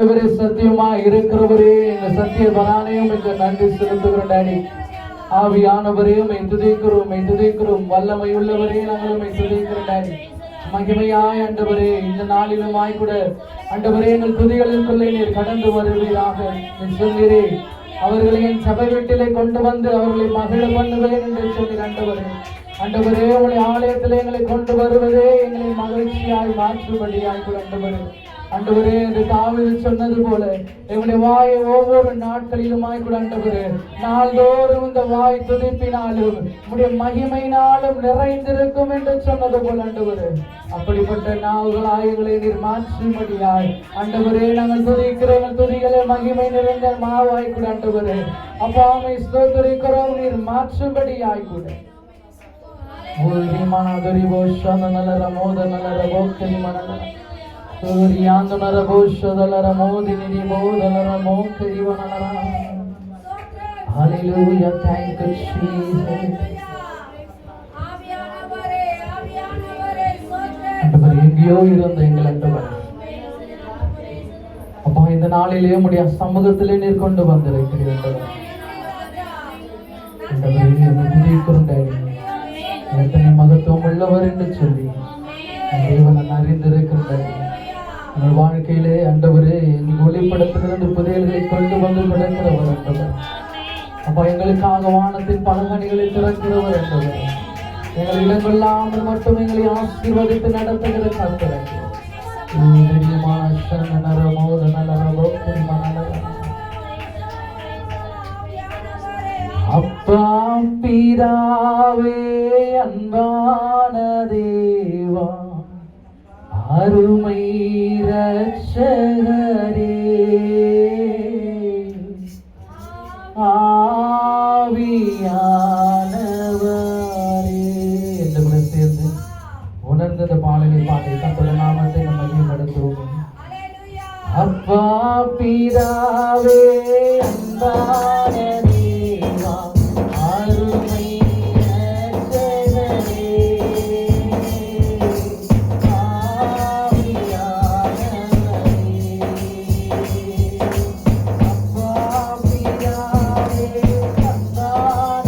சத்தியமா இருக்கிறவரே, எங்க சத்திய பரானையும் நன்றி செலுத்துகிறோம் டாடி. ஆவியானவரையும் துதிக்கிறோம். வல்லமை உள்ளவரே, நாங்களும் துதிக்கிறோம் டாடி. மகிமையாய் ஆண்டவரே, இந்த நாளிலுமாய் கூட ஆண்டவரே, எங்கள் துதிகளுக்குள்ளே நீர் கடந்து வருவீராக. சொல்கிறே, அவர்களை என் சபை வீட்டிலே கொண்டு வந்து அவர்களை மகிழ பண்ணுவேன் என்று சொல்லி ஆண்டவரே, உங்களுடைய ஆலயத்திலே எங்களை கொண்டு வருவதே எங்களை மகிழ்ச்சியாய் மாற்றும்படியாய் கூட ஆண்டவரே, என்று தாவீது சொன்னது போல எங்களுடைய வாயை ஒவ்வொரு நாட்களிலுமாய் கூட ஆண்டவரே, நாள்தோறும் இந்த வாய் துதிப்பினாலும் உடைய மகிமையினாலும் நிறைந்திருக்கும் என்று சொன்னது போல ஆண்டவரே, அப்படிப்பட்ட நாவுகளாய் எங்களை நீர் மாற்றும்படியாய் ஆண்டவரே, நாங்கள் துதிக்கிற துதிகளை மகிமை நிறைந்த மாவாய் கூட ஆண்டவரே, அப்பாமை ஸ்தோத்திரிக்கிறோம், நீர் மாற்றும்படியாய் கூட Hallelujah, thank you Jesus. எங்கேயோ இருந்த எங்கள் ஆண்டவர் அப்பா, இந்த நாளிலே உம்முடைய சமூகத்திலே நீர் கொண்டு வந்திருக்கிறீர்கள். எத்தனை மகத்துவம் உள்ளவர் என்று சொல்லி தேவனை அறிந்திருக்கின்றார். உங்கள் வாழ்க்கையிலே ஆண்டவரே, எங்கள் ஒளிப்படத்திலிருந்து புதையல்களை கொண்டு வந்து கிடக்கிறவர் ஆண்டவர். அப்பா, எங்களுக்காக வானத்தின் பலகணிகளை திறக்கிறவர் ஆண்டவர். எங்கள் இடங்கொள்ளாமல் மட்டும் எங்களை ஆசீர்வதித்து நடத்துகிற கர்த்தர். அப்பா பிதாவே, அன்பான தேவா, அருமை இரட்சகரே, ஆவியானவரே என்று சேர்ந்து உணர்ந்த பாடலை பாடி தன்னுடைய நாமத்தை நம்ம மகிமைப்படுத்துவோம். அப்பா பிதாவே, அன்பான தேவா, அருமை இரட்சகரே, ஆவியானவரே. அப்பா பிதாவே, அன்பான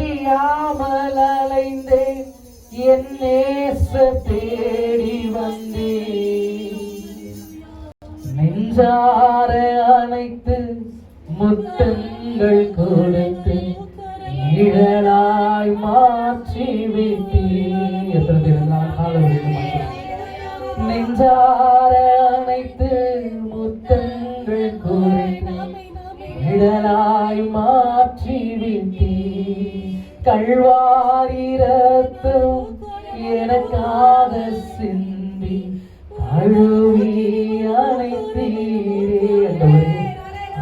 அறியாமல் அலைந்தேன், என் நேசர் தேடி வந்தேன். நெஞ்சார அணைத்து முத்தங்கள் கொடுத்து நிழலாய் மாற்றி விட்டீர். எத்தனை பேர் நெஞ்சார அணைத்து முத்தங்கள் கொடுத்து நிழலாய் மாற்றி விட்டீர். கல்வாரி ரத்தம் எனக்காக சிந்தி அழுவி அணைத்தீரே.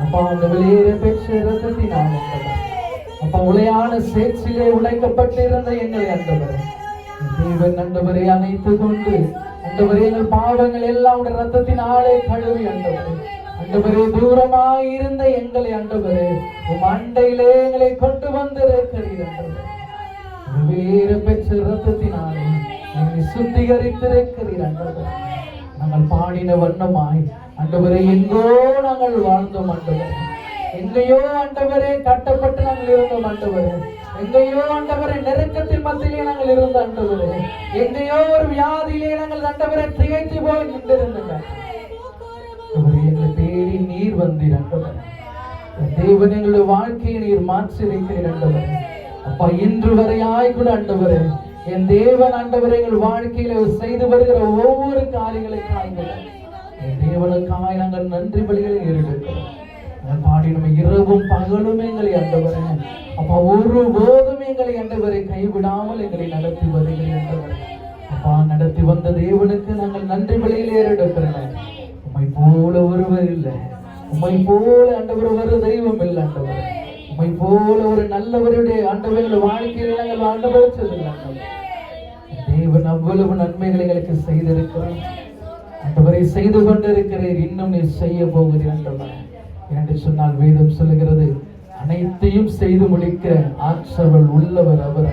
அப்பா, அந்த வெளியேற பெற்ற ரத்தத்தினால் அப்பா, உளையான சேற்றிலே உடைக்கப்பட்டிருந்த எங்களை ஆண்டவரே, தேவன் ஆண்டவரை அணைத்து கொண்டு ஆண்டவரே எங்கள் பாவங்கள் எல்லாம் உடைய ரத்தத்தினாலே கழுவி ஆண்டவரே, ஆண்டவரே தூரமாய் இருந்த எங்களை ஆண்டவரே உம் அண்டையிலே எங்களை கொண்டு வந்திருக்கிறீர். ஆண்டவரே, வெளியேற பெற்ற ரத்தத்தினாலே எங்களை சுத்திகரித்திருக்கிறீர். ஆண்டவரே, நாங்கள் பாடின வண்ணமாய் ஆண்டவரே எங்கோ நாங்கள் வாழ்ந்தோம். ஆண்டவரே, எங்கேயோ ஆண்டவரே கட்டப்பட்டு நாங்கள் இருந்தோம். ஆண்டவரே, எங்கேயோ ஆண்டவரே நெருக்கத்தின் மத்தியிலே நாங்கள் இருந்த. ஆண்டவரே, எங்கேயோ ஒரு வியாதியிலே நாங்கள் ஆண்டவரே திகைத்து போய் நின்றிருந்தோம். எங்களை தேடி நீர் வந்தீர். ஆண்டவரே, தேவன் எங்களுடைய வாழ்க்கையை நீர் மாற்றிருக்கிறீர். ஆண்டவரே, அப்பா, இன்று வரையாய் கூட ஆண்டவரே என் தேவன் ஆண்டவரே எங்கள் வாழ்க்கையில செய்து வருகிற ஒவ்வொரு காரியங்களுக்காக என் தேவனுக்காய் நாங்கள் நன்றி பலிகளை ஏறெடுக்கிறோம். பாடி நம்ம இரவும் பகலும் எங்களை ஆண்டவரே அப்பா ஒருபோதும் எங்களை ஆண்டவரை கைவிடாமல் எங்களை நடத்தி வருகிறேன். ஆண்டவரே, அப்பா, நடத்தி வந்த தேவனுக்கு நாங்கள் நன்றி பலியில் ஏறெடுக்கிறோம். உம்மை போல ஒருவர் இல்லை, உம்மை போல ஆண்டவர் ஒரு தெய்வம் இல்லை. ஆண்டவர், உம்மை போல ஒரு நல்லவருடைய ஆண்டவருடைய வாழ்க்கையில் நாங்கள் அனுபவிச்சதில்லை. தேவன் அவ்வளவு நன்மைகளை எங்களுக்கு செய்திருக்கிறோம். ஆண்டவரை செய்து கொண்டிருக்கிறீர், இன்னும் நீ செய்ய போகிறீர். ஆண்டவரே, என்று சொன்னால் வேதம் சொல்லுகிறது, அனைத்தையும் செய்து முடிக்க ஆற்றல் உள்ளவர் அவர்.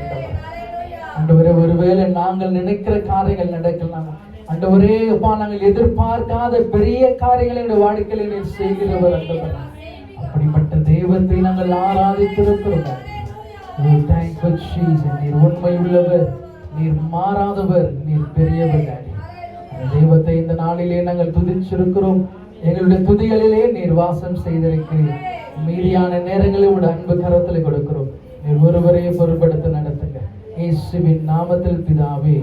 ஆண்டவரே, ஒருவேளை நாங்கள் நினைக்கிற காரியங்கள் நடக்கலாம். ஆண்டவரே, அப்பா, நாங்கள் எதிர்பார்க்காத பெரிய காரியங்களை வாழ்க்கையில நீர் செய்கிறவர். ஆண்டவரே, அப்படிப்பட்ட தெய்வத்தை நாங்கள் ஆராதித்திருக்கிறோம். நீர் உண்மை உள்ளவர், நீர் மாறாதவர், நீர் பெரியவர். அந்த தெய்வத்தை இந்த நாளிலே நாங்கள் துதிச்சிருக்கிறோம். எங்களுடைய துதிகளிலே நீர் வாசம் செய்திருக்கிறீர். மீதியான நேரங்களில் உடைய அன்பு கரத்தில் கொடுக்கிறோம். நீர் ஒருவரையே பொருட்படுத்த நடத்துங்க. இயேசுவின் நாமத்தில் பிதாவே.